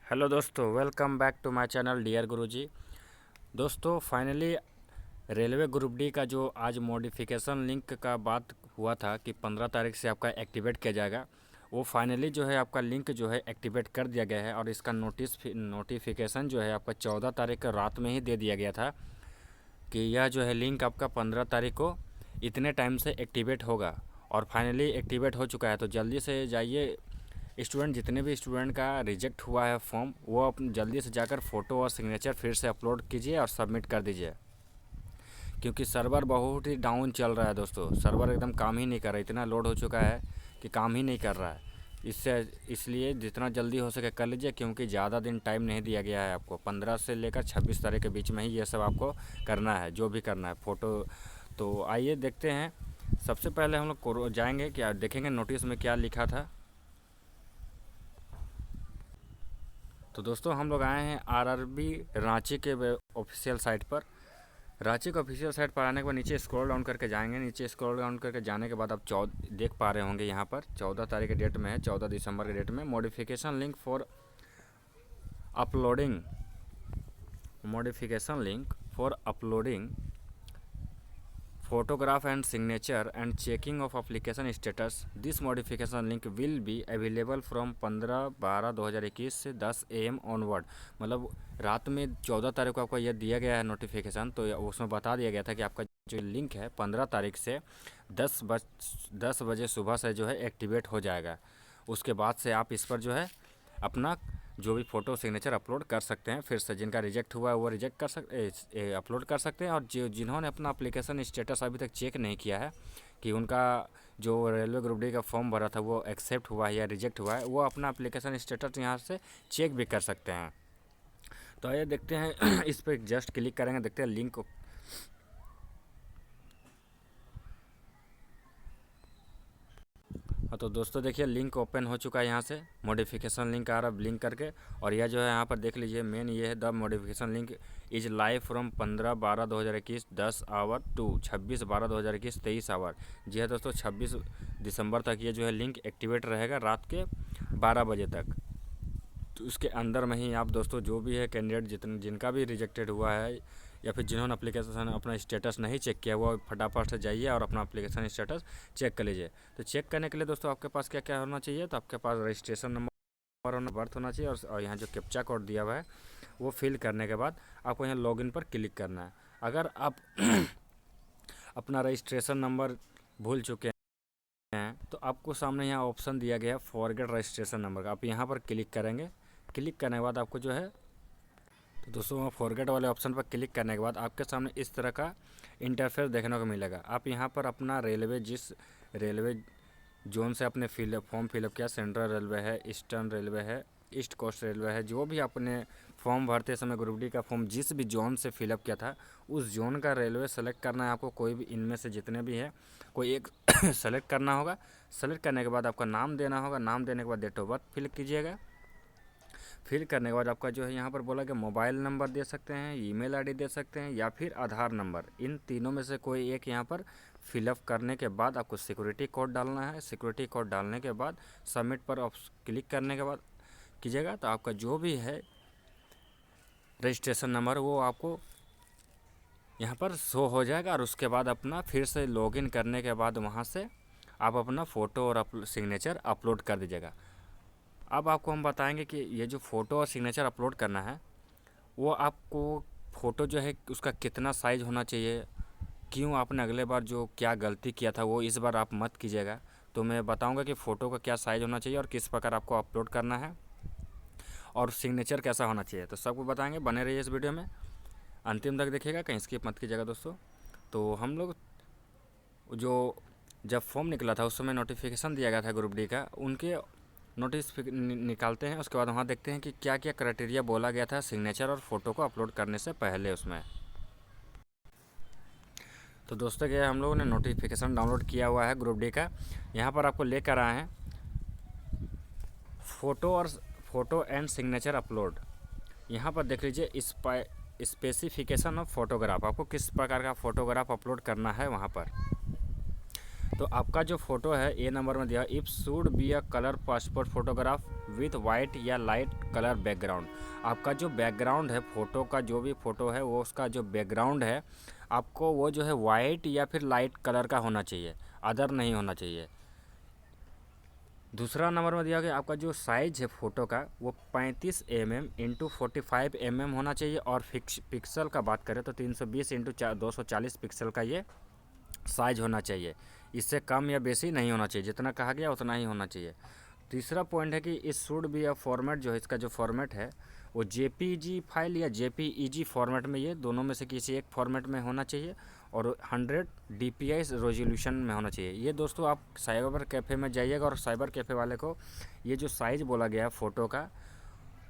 Hello दोस्तों, welcome back to my channel dear Guruji. दोस्तों finally railway group D का जो आज मॉडिफिकेशन लिंक का बात हुआ था कि 15 तारीख से आपका एक्टिवेट किया जाएगा, वो फाइनली जो है आपका लिंक जो है एक्टिवेट कर दिया गया है। और इसका नोटिफिकेशन जो है आपका 14 तारीख का रात में ही दे दिया गया था कि यह जो है लिंक आपका 15 तारीख को इतने टाइम से एक्टिवेट होगा। और फाइनली एक्टिवेट हो चुका है। तो जल्दी से जाइए, स्टूडेंट जितने भी स्टूडेंट का रिजेक्ट हुआ है फॉर्म, वो अपन जल्दी से जाकर फ़ोटो और सिग्नेचर फिर से अपलोड कीजिए और सबमिट कर दीजिए, क्योंकि सर्वर बहुत ही डाउन चल रहा है दोस्तों। सर्वर एकदम काम ही नहीं कर रहा, इतना लोड हो चुका है कि काम ही नहीं कर रहा है। इसलिए जितना जल्दी हो सके कर लीजिए, क्योंकि ज़्यादा दिन टाइम नहीं दिया गया है आपको। 15 से लेकर 26 तारीख के बीच में ही ये सब आपको करना है, जो भी करना है फ़ोटो। तो आइए देखते हैं। सबसे पहले हम लोग जाएंगे, क्या देखेंगे नोटिस में क्या लिखा था। तो दोस्तों हम लोग आए हैं आरआरबी रांची के ऑफिशियल साइट पर। रांची के ऑफिशियल साइट पर आने के बाद नीचे स्क्रॉल डाउन करके जाएंगे। नीचे स्क्रॉल डाउन करके जाने के बाद आप देख पा रहे होंगे यहाँ पर 14 तारीख के डेट में है, 14 दिसंबर के डेट में modification link for uploading photograph and signature and checking of application status. This modification link will be available from 15/12/2021 से 10 AM ऑनवर्ड। मतलब रात में 14 तारीख को आपको यह दिया गया है नोटिफिकेशन। तो उसमें बता दिया गया था कि आपका जो लिंक है 15 तारीख से 10 बजे सुबह से जो है एक्टिवेट हो जाएगा। उसके बाद से आप इस पर जो है अपना जो भी फ़ोटो सिग्नेचर अपलोड कर सकते हैं। फिर से जिनका रिजेक्ट हुआ है वो रिजेक्ट कर सकते अपलोड कर सकते हैं। और जिन्होंने अपना एप्लीकेशन स्टेटस अभी तक चेक नहीं किया है कि उनका जो रेलवे ग्रुप डी का फॉर्म भरा था वो एक्सेप्ट हुआ है या रिजेक्ट हुआ है, वो अपना एप्लीकेशन स्टेटस यहाँ से चेक भी कर सकते हैं। तो आइए देखते हैं इस पर जस्ट क्लिक करेंगे, देखते हैं लिंक। हाँ तो दोस्तों देखिए लिंक ओपन हो चुका है। यहाँ से मॉडिफिकेशन लिंक आ रहा है ब्लिंक करके। और यह जो है यहाँ पर देख लीजिए, मेन ये है the modification link is live from 15/12/2021 10 hour to 26/12/2021 23 hour. जी है दोस्तों, 26 दिसंबर तक ये जो है लिंक एक्टिवेट रहेगा रात के 12 बजे तक। तो उसके अंदर में ही आप दोस्तों जो भी है कैंडिडेट जिनका भी रिजेक्टेड हुआ है या फिर जिन्होंने एप्लीकेशन अपना स्टेटस नहीं चेक किया, वो फटाफट से जाइए और अपना एप्लीकेशन स्टेटस चेक कर लीजिए। तो चेक करने के लिए दोस्तों आपके पास क्या क्या होना चाहिए, तो आपके पास रजिस्ट्रेशन नंबर होना, बर्थ होना चाहिए। और यहाँ जो कैप्चा कोड दिया हुआ है वो फिल करने के बाद आपको यहाँ लॉगिन पर क्लिक करना है। अगर आप अपना रजिस्ट्रेशन नंबर भूल चुके हैं तो आपको सामने यहाँ ऑप्शन दिया गया है फॉरगेट रजिस्ट्रेशन नंबर का, आप यहाँ पर क्लिक करेंगे। क्लिक करने के बाद आपको जो है, तो दोस्तों फॉरगेट वाले ऑप्शन पर क्लिक करने के बाद आपके सामने इस तरह का इंटरफेस देखने को मिलेगा। आप यहाँ पर अपना जिस रेलवे जोन से आपने फॉर्म फिलअप किया, सेंट्रल रेलवे है, ईस्टर्न रेलवे है, ईस्ट कोस्ट रेलवे है, जो भी आपने फॉर्म भरते समय ग्रुप डी का फॉर्म जिस भी जोन से फिलअप किया था उस जोन का रेलवे सेलेक्ट करना है आपको। कोई भी इनमें से जितने भी है कोई एक सेलेक्ट करना होगा। सेलेक्ट करने के बाद आपका नाम देना होगा। नाम देने के बाद डेट ऑफ बर्थ फिल कीजिएगा। फिल करने के बाद आपका जो है यहाँ पर बोला कि मोबाइल नंबर दे सकते हैं, ईमेल आईडी दे सकते हैं या फिर आधार नंबर। इन तीनों में से कोई एक यहाँ पर फिलअप करने के बाद आपको सिक्योरिटी कोड डालना है। सिक्योरिटी कोड डालने के बाद सबमिट पर क्लिक करने के बाद कीजिएगा, तो आपका जो भी है रजिस्ट्रेशन नंबर वो आपको यहाँ पर शो हो जाएगा। और उसके बाद अपना फिर से लॉगिन करने के बाद वहाँ से आप अपना फ़ोटो और सिग्नेचर अपलोड कर दीजिएगा। अब आपको हम बताएंगे कि ये जो फ़ोटो और सिग्नेचर अपलोड करना है, वो आपको फ़ोटो जो है उसका कितना साइज़ होना चाहिए, क्यों आपने अगले बार जो क्या गलती किया था वो इस बार आप मत कीजिएगा। तो मैं बताऊंगा कि फ़ोटो का क्या साइज़ होना चाहिए और किस प्रकार आपको अपलोड करना है और सिग्नेचर कैसा होना चाहिए, तो सबको बताएंगे। बने रहिए इस वीडियो में, अंतिम तक देखिएगा, कहीं स्किप मत कीजिएगा दोस्तों। तो हम लोग जो जब फॉर्म निकला था उस समय नोटिफिकेशन दिया गया था ग्रुप डी का, उनके नोटिस निकालते हैं। उसके बाद वहाँ देखते हैं कि क्या क्या क्राइटेरिया बोला गया था सिग्नेचर और फ़ोटो को अपलोड करने से पहले उसमें। तो दोस्तों क्या हम लोगों ने नोटिफिकेशन डाउनलोड किया हुआ है ग्रुप डी का। यहाँ पर आपको लेकर आए हैं फ़ोटो एंड सिग्नेचर अपलोड। यहाँ पर देख लीजिए स्पेसिफिकेशन ऑफ फोटोग्राफ, आपको किस प्रकार का फ़ोटोग्राफ अपलोड करना है वहाँ पर। तो आपका जो फ़ोटो है ए नंबर में दिया, if should be a colour passport photograph with white या लाइट कलर बैकग्राउंड। आपका जो बैकग्राउंड है फ़ोटो का, जो भी फ़ोटो है वो उसका जो बैकग्राउंड है आपको वो जो है वाइट या फिर लाइट कलर का होना चाहिए, अदर नहीं होना चाहिए। दूसरा नंबर में दिया गया आपका जो साइज़ है फ़ोटो का वो 35 mm इंटू 45 mm होना चाहिए। और पिक्सल का बात करें तो 320 इंटू 240 पिक्सल का ये साइज होना चाहिए। इससे कम या बेसी नहीं होना चाहिए, जितना कहा गया उतना ही होना चाहिए। तीसरा पॉइंट है कि इस शुड बी अ फॉर्मेट, जो है इसका जो फॉर्मेट है वो जेपीजी फाइल या जेपीईजी फॉर्मेट में, ये दोनों में से किसी एक फॉर्मेट में होना चाहिए और 100 DPI रेजोल्यूशन में होना चाहिए। ये दोस्तों आप साइबर कैफ़े में जाइएगा और साइबर कैफ़े वाले को ये जो साइज़ बोला गया है फ़ोटो का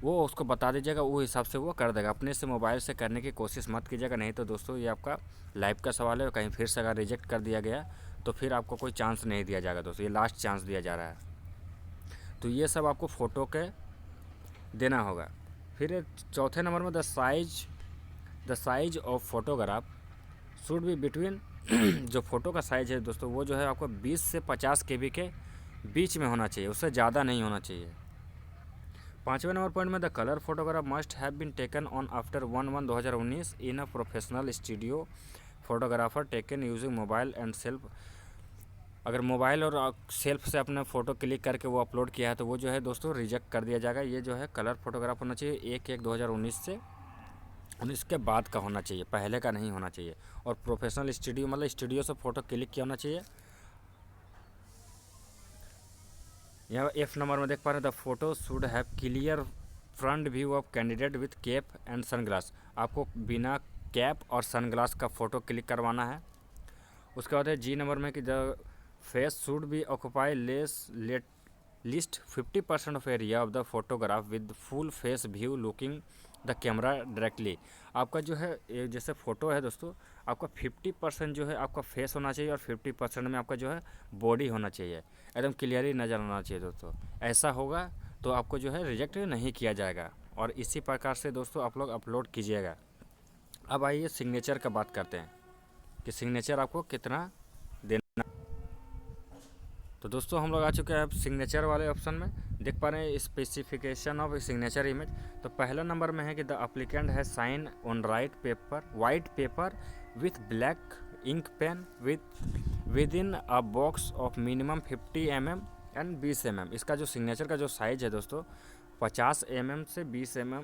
वो उसको बता दीजिएगा, वो हिसाब से वो कर देगा। अपने से मोबाइल से करने की कोशिश मत कीजिएगा, नहीं तो दोस्तों ये आपका लाइफ का सवाल है। कहीं फिर से अगर रिजेक्ट कर दिया गया तो फिर आपको कोई चांस नहीं दिया जाएगा दोस्तों, ये लास्ट चांस दिया जा रहा है। तो ये सब आपको फ़ोटो के देना होगा। फिर चौथे नंबर में the size of photograph should be between जो फ़ोटो का साइज़ है दोस्तों वो जो है आपको 20 से 50 KB के बीच में होना चाहिए, उससे ज़्यादा नहीं होना चाहिए। पाँचवें नंबर पॉइंट में the colour photograph must have been taken on after 1/1/2019 in a professional studio photographer taken using mobile and self. अगर मोबाइल और सेल्फ से अपना फ़ोटो क्लिक करके वो अपलोड किया है तो वो जो है दोस्तों रिजेक्ट कर दिया जाएगा। ये जो है कलर फोटोग्राफ होना चाहिए 1/1/2019 से 19 के बाद का होना चाहिए, पहले का नहीं होना चाहिए। और प्रोफेशनल स्टूडियो मतलब स्टूडियो से फ़ोटो क्लिक किया होना चाहिए। यहाँ F नंबर में देख पा रहे हैं the photo should have clear front view of candidate with cap and sunglass. आपको बिना कैप और सनग्लास का फ़ोटो क्लिक करवाना है। उसके बाद है G नंबर में कि the face should be occupy list 50% of area of the photograph with full face view looking the camera directly. आपका जो है ये जैसे फ़ोटो है दोस्तों, आपका 50% जो है आपका फेस होना चाहिए और 50% में आपका जो है बॉडी होना चाहिए, एकदम क्लियरली नज़र आना चाहिए दोस्तों। ऐसा होगा तो आपको जो है रिजेक्ट नहीं किया जाएगा। और इसी प्रकार से दोस्तों आप लोग अपलोड कीजिएगा। अब आइए सिग्नेचर का बात करते हैं कि सिग्नेचर आपको कितना देना। तो दोस्तों हम लोग आ चुके हैं अब सिग्नेचर वाले ऑप्शन में। देख पा रहे हैं स्पेसिफिकेशन ऑफ सिग्नेचर इमेज। तो पहला नंबर में है कि द एप्लीकेंट है sign on white paper with black ink pen within a box of minimum 50 mm and 20 mm। इसका जो सिग्नेचर का जो साइज़ है दोस्तों 50 mm से 20 mm,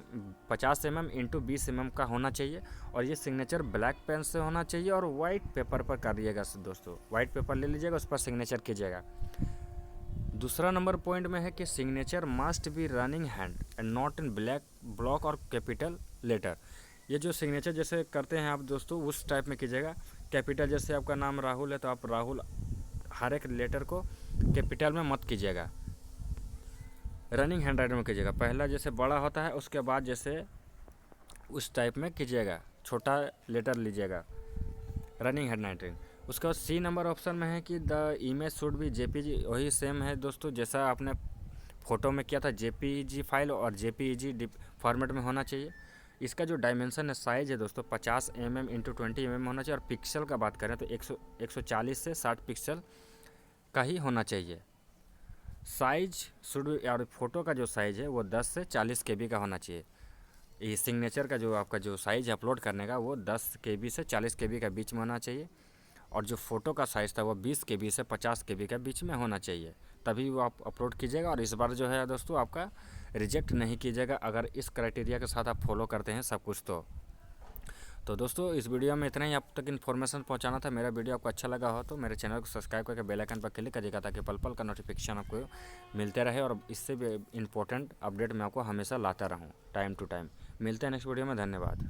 50 mm इंटू 20 mm का होना चाहिए। और ये सिग्नेचर ब्लैक पेन से होना चाहिए और वाइट पेपर पर करिएगा दोस्तों। वाइट पेपर ले लीजिएगा, उस पर सिग्नेचर कीजिएगा। दूसरा नंबर पॉइंट में है कि signature must be running hand and not in block और कैपिटल लेटर। ये जो सिग्नेचर जैसे करते हैं आप दोस्तों उस टाइप में कीजिएगा। कैपिटल जैसे आपका नाम राहुल है तो आप राहुल हर एक लेटर को कैपिटल में मत कीजिएगा, रनिंग हैंड राइटिंग में कीजिएगा। पहला जैसे बड़ा होता है उसके बाद जैसे उस टाइप में कीजिएगा, छोटा लेटर लीजिएगा, रनिंग हैंड राइटिंग। उसके बाद सी नंबर ऑप्शन में है कि the image should be JPG. वही सेम है दोस्तों जैसा आपने फ़ोटो में किया था, जेपीजी फाइल और जेपीजी फॉर्मेट में होना चाहिए। इसका जो डायमेंशन है साइज़ है दोस्तों 50 mm इंटू 20 mm होना चाहिए। और पिक्सल का बात करें तो 140 से 60 पिक्सल का ही होना चाहिए। साइज शुड और फ़ोटो का जो साइज़ है वो 10 से 40 KB का होना चाहिए। ये सिग्नेचर का जो आपका जो साइज़ अपलोड करने का वो 10 KB से 40 KB का बीच में होना चाहिए। और जो फ़ोटो का साइज़ था वो 20 KB से 50 KB का बीच में होना चाहिए, तभी वो आप अपलोड कीजिएगा। और इस बार जो है दोस्तों आपका रिजेक्ट नहीं कीजिएगा अगर इस क्राइटेरिया के साथ आप फॉलो करते हैं सब कुछ। तो दोस्तों इस वीडियो में इतना ही आप तक इन्फॉर्मेशन पहुंचाना था। मेरा वीडियो आपको अच्छा लगा हो तो मेरे चैनल को सब्सक्राइब करके बेल आइकन पर क्लिक करिएगा ताकि पल पल का नोटिफिकेशन आपको मिलते रहे और इससे भी इम्पोर्टेंट अपडेट मैं आपको हमेशा लाता रहूं टाइम टू टाइम। मिलते हैं नेक्स्ट वीडियो में, धन्यवाद।